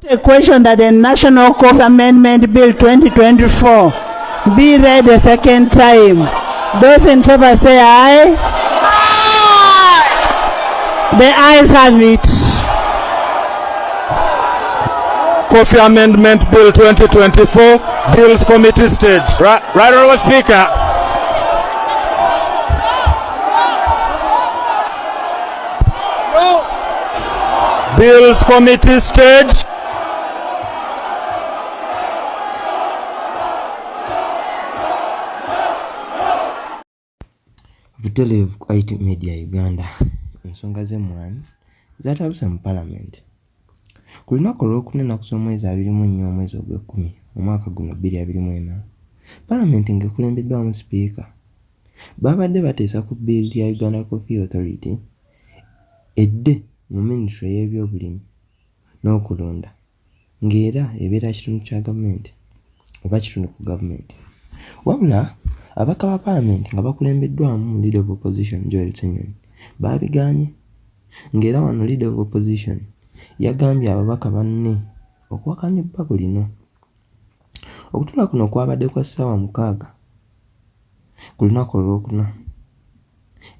put a question that the National Coffee Amendment Bill 2024 be read a second time. Those in favor say aye. Aye. The ayes have it. Coffee Amendment Bill 2024, Bills Committee stage. Right, Honourable Speaker. Bills Committee stage. Butereevu Quite Media Uganda ensonga z'emwaanyi zatabuse mu Parliament. Ku lunaku olwokuna ennaku z'omwezi 24 omwezi ogw'ekkumi omwaka guno 2024 Parliament ng'ekulembeddwamu sipiika babadde bateesa ku bill ya Uganda Coffee Authority edde mu ministry y'ebyobulimi n'okulonda ng'era ebeera kitundu kya gavumenti oba kitundu ku gavumenti. Wabula abaka ba Parliament nga bakulembeddwamu Leader of Opposition Joel Ssenyonyi baabigaanye ng'era wano Leader of Opposition yagambye ababaka banne okuwakanya ebbago lino. Okutuula kuno kwabadde kwa ssaawa 6 ku lunaku olwokuna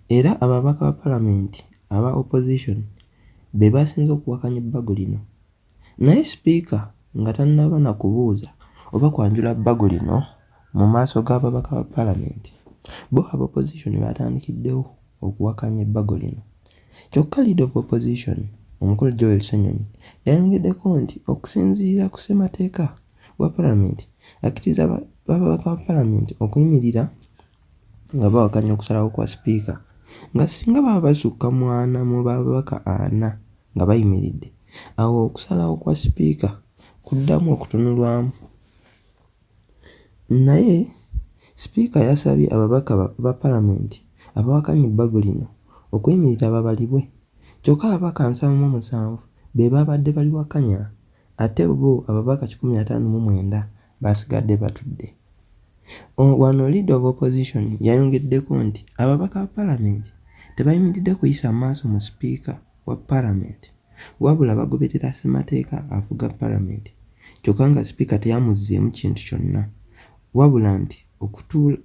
era ababaka ba Parliament aba opposition be basinze okuwakanya ebbago lino, naye sipiika nga tannaba na kubuuza oba kwanjula bbago lino mu maaso g'ababaka ba Parliament, bo aba opposition batandikiddewo okuwakanya ebbago lino. Kyokka Leader of Opposition omukulu Joel Ssenyonyi yayongeddeko nti okusinziira ku ssemateeka wa Parliament akkiriza ababaka ba Parliament okuyimirira nga bawakanya okusalawo kwa sipiika nga singa baba basukka 40 mu babaka 4 nga bayimiridde, awo okusalawo kwa sipiika kuddamu okutunulwamu. Naye sipiika yasabye ababaka ba Parliament abawakanya ebbago lino okuyimirira babalibwe, kyokka ababaka 77 be babadde baliwakanya ate bo ababaka 159 basigadde batudde. Wano Leader of Opposition yayongeddeko nti ababaka ba Parliament tebayimiridde kuyisa maaso mu sipiika wa Parliament wabula bagoberera ssemateeka afuga Parliament, kyokka nga sipiika teyamuzzeemu kintu kyonna wabula nti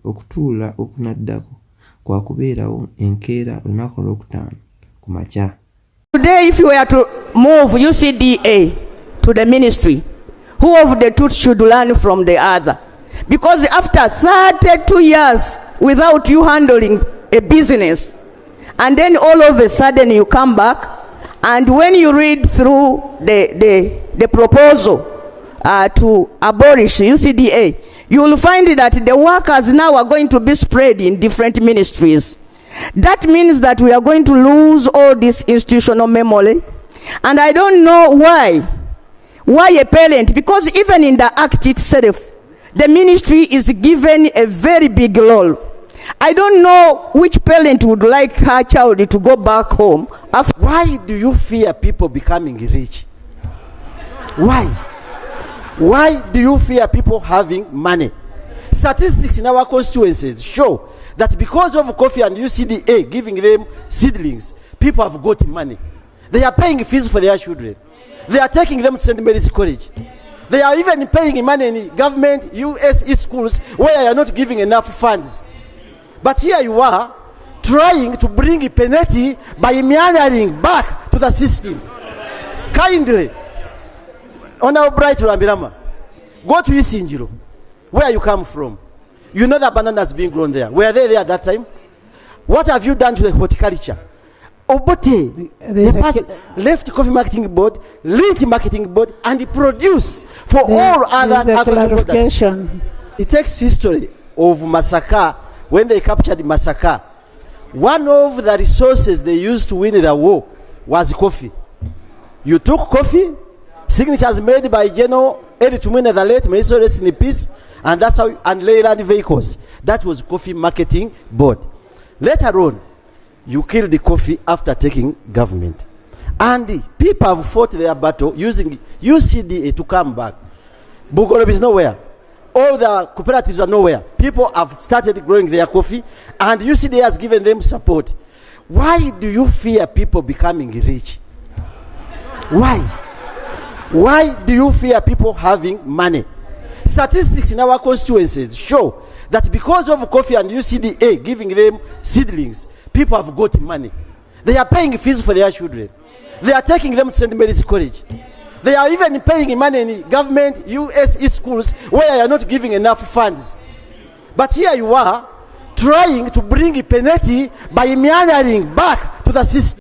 okutuula okunaddako kwa kubeerawo enkeera lunaku olwokutaano ku makya. Today, if you were to move UCDA to the ministry, who of the two should learn from the other? Because after 32 years without you handling a business, and then all of a sudden you come back, and when you read through the proposal to abolish UCDA, you will find that the workers now are going to be spread in different ministries. That means that we are going to lose all this institutional memory. And I don't know why a parent, because even in the act itself, the ministry is given a very big role. I don't know which parent would like her child to go back home. Why do you fear people becoming rich? Why? Why do you fear people having money? Statistics in our constituencies show that because of coffee and UCDA giving them seedlings, people have got money. They are paying fees for their children. They are taking them to St. Mary's College. They are even paying money in government USE schools where you are not giving enough funds. But here you are trying to bring a penalty by meandering back to the system. Kindly, Honorable Bright Rambirama, go to Isinjiro, where you come from. You know that bananas being grown there. Were they there at that time? What have you done to the horticulture? Obote, left coffee marketing board, lint marketing board, and produce for all other African products. It takes history of Masaka. When they captured Masaka, one of the resources they used to win the war was coffee. You took coffee, signatures made by Yiino, Eddie Tumwine the late, may so rest in peace, and that's how, and Leyland vehicles. That was coffee marketing board. Later on, you killed the coffee after taking government. And the people have fought their battle using UCDA to come back. Bugolob is nowhere. All the cooperatives are nowhere. People have started growing their coffee, and UCDA has given them support. Why do you fear people becoming rich? Why? Why do you fear people having money? Statistics in our constituencies show that because of coffee and UCDA giving them seedlings, people have got money. They are paying fees for their children. They are taking them to St. Mary's College. They are even paying money in government USE schools where you are not giving enough funds. But here you are trying to bring penalty by meandering back to the system.